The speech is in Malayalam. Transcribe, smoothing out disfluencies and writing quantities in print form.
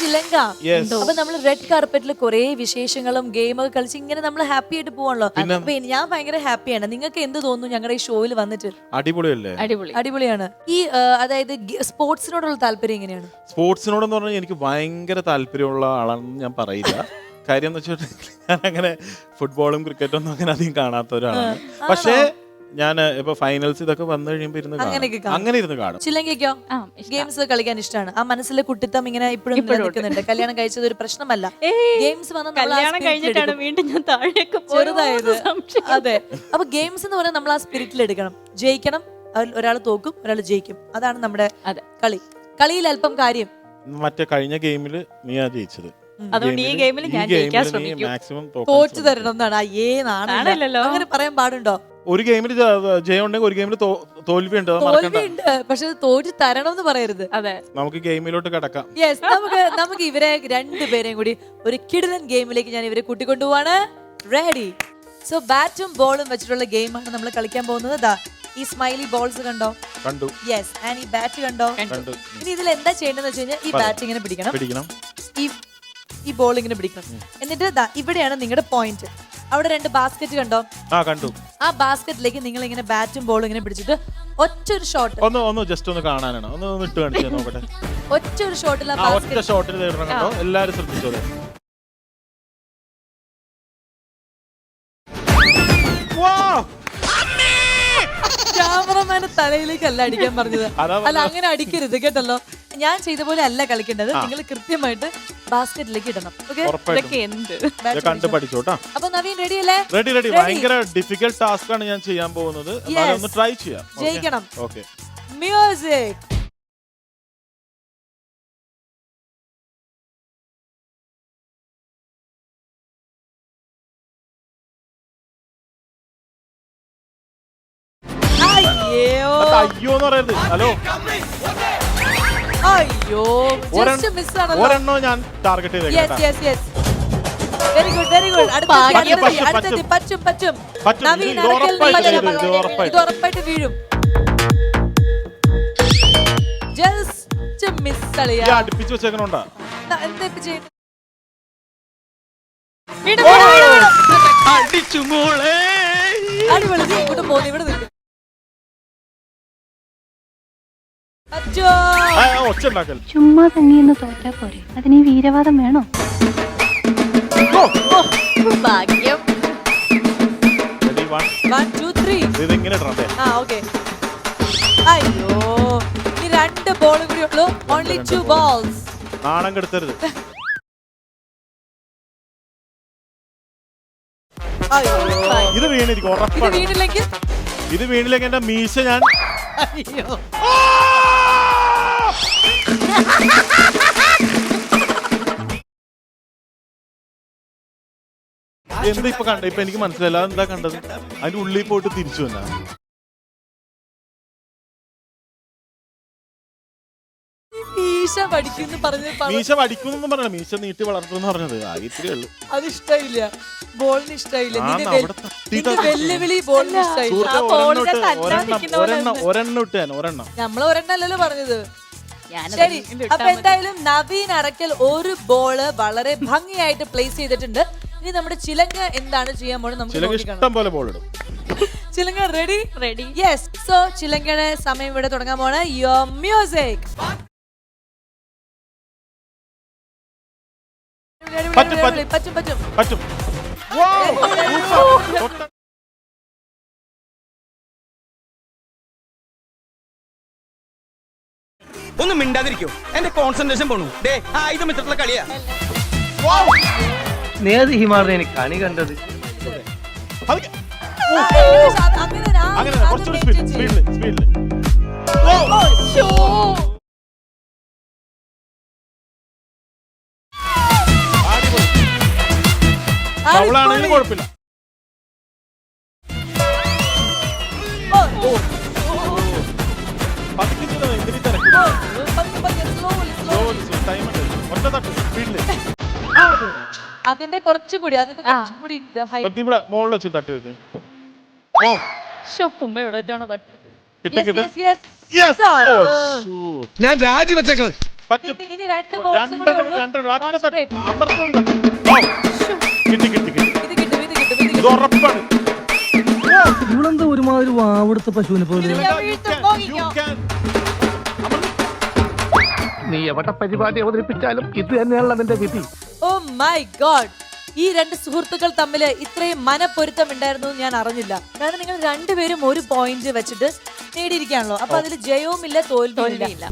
ചിലങ്ക. അപ്പൊ നമ്മൾ റെഡ് കാർപ്പറ്റിൽ കുറെ വിശേഷങ്ങളും ഗെയിമൊക്കെ കളിച്ച് ഇങ്ങനെ നമ്മൾ ഹാപ്പി ആയിട്ട് പോവാണല്ലോ. അപ്പൊ ഞാൻ ഭയങ്കര ഹാപ്പിയാണ്. നിങ്ങൾക്ക് എന്ത് തോന്നുന്നു ഞങ്ങളുടെ ഈ ഷോയിൽ വന്നിട്ട്? അടിപൊളിയല്ലേ? അടിപൊളിയാണ്. ഈ അതായത് സ്പോർട്സിനോടുള്ള താല്പര്യം എങ്ങനെയാണ്? സ്പോർട്സിനോടെന്ന് പറഞ്ഞാൽ എനിക്ക് ഭയങ്കര താല്പര്യമുള്ള ആളാണെന്ന് ഞാൻ പറയില്ല. കാര്യം എന്ന് വെച്ചിട്ടുണ്ടെങ്കിൽ ഞാൻ അങ്ങനെ ഫുട്ബോളും ക്രിക്കറ്റും ഒന്നും അങ്ങനെ അധികം കാണാത്ത ഒരാളാണ്. പക്ഷേ ഞാൻ ഇപ്പൊ ഫൈനൽസ് ഇതൊക്കെ വന്നു കഴിയുമ്പോ അങ്ങനെ ഇരുന്ന് കാണും. ചിലങ്കയ്ക്കോ ഗെയിംസ് കളിക്കാൻ ഇഷ്ടമാണ്. ആ മനസ്സിലെ കുട്ടിത്തം ഇങ്ങനെ ഇപ്പോഴും നിൽക്കുന്നുണ്ട്. കല്യാണം കഴിച്ചത് ഒരു പ്രശ്നമല്ല. ഗെയിംസ് ചെറുതായത്. അതെ, അപ്പൊ ഗെയിംസ് എന്ന് പറഞ്ഞാൽ നമ്മൾ ആ സ്പിരിറ്റിൽ എടുക്കണം. ജയിക്കണം, ഒരാൾ തോക്കും, ഒരാൾ ജയിക്കും. അതാണ് നമ്മുടെ കളി. കളിയിൽ അല്പം കാര്യം. മറ്റേ കഴിഞ്ഞ ഗെയിമില് നീയാ ജയിച്ചത്. അതുകൊണ്ട് ഈ ഗെയിമിൽ ഞാൻ ജയിക്കാൻ ശ്രമിക്കും. മാക്സിമം തോറ്റു തരണം എന്നാണ്. അങ്ങനെ പറയാൻ പാടുണ്ടോ? ഒരു ഗെയിമിൽ ജയം ഉണ്ടെങ്കിൽ ഒരു ഗെയിമിൽ തോൽവിയുണ്ട്. പക്ഷെ തോറ്റു തരണം എന്ന് പറയരുത്. അതെ, നമുക്ക് ഗെയിമിലോട്ട് കിടക്കാം. യെസ്, നമുക്ക് ഇവരെ രണ്ടുപേരെയും കൂടി ഒരു കിടിലൻ ഗെയിമിലേക്ക് ഞാൻ ഇവരെ കൂട്ടിക്കൊണ്ടുപോവാണ്. റെഡി? സോ ബാറ്റും ബോളും വെച്ചിട്ടുള്ള ഗെയിമാണ് നമ്മൾ കളിക്കാൻ പോകുന്നത്. ഈ സ്മൈലി ബോൾസ് കണ്ടോ? കണ്ടു. യെസ്, ആൻഡ് ഈ ബാറ്റ് കണ്ടോ? കണ്ടു. ഇനി ഇതിൽ എന്താ ചെയ്യേണ്ടതെന്ന് വെച്ച് കഴിഞ്ഞാൽ ഈ ബാറ്റ് ഇങ്ങനെ പിടിക്കണം, ഈ ബോൾ ഇങ്ങനെ പിടിക്കണം. എന്നിട്ട് ഇവിടെയാണ് നിങ്ങളുടെ പോയിന്റ്. അവിടെ 2 ബാസ്കറ്റ് കണ്ടോ? കണ്ടു. ആ ബാസ്കറ്റിലേക്ക് നിങ്ങൾ ഇങ്ങനെ ബാറ്റും ബോളും ഇങ്ങനെ പിടിച്ചിട്ട് ഒറ്റ ഒരു ഷോട്ട്. ജസ്റ്റ് ഒന്ന് കാണാനാണ്. ഒന്ന് ഇട്ട് കാണിച്ചു നോക്കട്ടെ. ഒറ്റ ഒരു ഷോട്ടിൽ എല്ലാരും ശ്രദ്ധിച്ചോളെ. ക്യാമറമാന്റെ തലയിലേക്കല്ല അടിക്കാൻ പറഞ്ഞത്. അല്ല, അങ്ങനെ അടിക്കരുത് കേട്ടല്ലോ. ഞാൻ ചെയ്ത പോലെ അല്ല കളിക്കേണ്ടത്. നിങ്ങൾ കൃത്യമായിട്ട് ബാസ്കറ്റിലേക്ക് ഇടണം. അപ്പൊ നവീൻ റെഡി അല്ലേ? റെഡി. ഭയങ്കര ഡിഫിക്കൽട്ട് ടാസ്ക് ആണ് ഞാൻ ചെയ്യാൻ പോകുന്നത്. ഒന്ന് ട്രൈ ചെയ്യാം. ജയിക്കണം. ഓക്കേ. മ്യൂസിക്. അയ്യോന്ന് പറയരുത്. ഹലോ, അയ്യോ, ഒരെണ്ണോ ഞാൻ ടാർഗറ്റ് ചെയ്തേക്കാം. Very good. അടുത്തത് പറ്റും. നവീൻ ഇത് ഉറപ്പായിട്ട് വീഴും. ജസ്റ്റ് മിസ് കളിയാ. അടുപ്പിച്ച് വെച്ചേക്കണോണ്ടാ. എന്താ ഇപ്പൊ ചെയ്യുന്നത്? അടിപൊളി. ഇങ്ങോട്ട് പോകുന്നു. ഇവിടെ നിൽക്കും. ചുമ്മാ തങ്ങിയെന്ന് തോറ്റാ പോരെ, അതിന് വീരവാദം വേണോ? ഭാഗ്യം. 1 2 3. അയ്യോ, ഈ 2 ബോളും കൂടി ഉള്ളൂ. Only 2 balls. നാണം കെടുത്തരുത്. ഇത് വീണില്ലെങ്കിൽ എന്റെ മീശ ഞാൻ എന്താ ഇപ്പൊ കണ്ട? ഇപ്പൊ എനിക്ക് മനസ്സിലായില്ല. അതെന്താ കണ്ടത്? അതിന്റെ ഉള്ളിൽ പോയിട്ട് തിരിച്ചു വന്നാ. മീശ പഠിക്കുന്നു പറഞ്ഞ മീശ നീട്ടി വളർത്തുന്നു പറഞ്ഞത്. ഇത്രേ ഉള്ളൂ. അത് ഇഷ്ടമില്ല. ബോളിന് ഇഷ്ടമില്ല. വെല്ലുവിളി ബോളിന് ഇഷ്ടമില്ല. ഒരെണ്ണം നമ്മൾ ഒരെണ്ണല്ലോ പറഞ്ഞത്. ശരി, അപ്പൊ എന്തായാലും നവീൻ അറക്കൽ ഒരു ബോള് വളരെ ഭംഗിയായിട്ട് പ്ലേസ് ചെയ്തിട്ടുണ്ട്. ഇനി നമ്മുടെ ചിലങ്ക എന്താണ് ചെയ്യാൻ പോകുന്നത് നമുക്ക് ഇഷ്ടം പോലെ ബോൾ ഇടും. ചിലങ്ക റെഡി? യെസ്. സോ ചിലങ്കയുടെ സമയം ഇവിടെ തുടങ്ങാൻ പോണ. Your music. പറ്റും. ഒന്നും മിണ്ടാതിരിക്കോ, എന്റെ കോൺസെൻട്രേഷൻ പോണു. ആയുധം വെച്ചിട്ടുള്ള കളിയാ. നേത് ഹിമാറിനെ എനിക്ക് കണി കണ്ടത്. അങ്ങനെ കുറച്ചുകൂടി സ്പീഡില്. അവളാണെങ്കിലും കുഴപ്പമില്ല. അതിന്റെ കുറച്ചുകൂടി മോളിൽ വെച്ച് തട്ടി വെച്ച്. ഞാൻ രാജിവെച്ചേക്കുന്നത്. പറ്റും. ഇനി രണ്ട് balls കൂടെ ഉള്ളൂ. Concentrate. ഓ, കിട്ടി കിട്ടി കിട്ടി. ഇത് കിട്ടും ഇത് കിട്ടും ഇത് ഇത് കിട്ടും. ഉറപ്പാണ്. ഇവളെന്താ ഒരുമാതിരി വാവെടുത്ത പശുവിനെ പോലെ ഞാൻ You വീഴ്ത്തും, can, പോകിക്കോ. you can. നീ എവിടെ പരിപാടി അവതരിപ്പിച്ചാലും ഇത് തന്നെയാണല്ലോ നിന്റെ വിധി. ഓ മൈ ഗോഡ്, ഈ രണ്ട് സുഹൃത്തുക്കൾ തമ്മിൽ ഇത്രയും മനപ്പൊരുത്തം ഉണ്ടായിരുന്നു എന്ന് ഞാൻ അറിഞ്ഞില്ല. കാരണം നിങ്ങൾ രണ്ടുപേരും ഒരു പോയിന്റ് വെച്ചിട്ട് നേടിയിരിക്കുകയാണല്ലോ. അപ്പൊ അതിൽ ജയവും ഇല്ല തോൽവിയും ഇല്ല.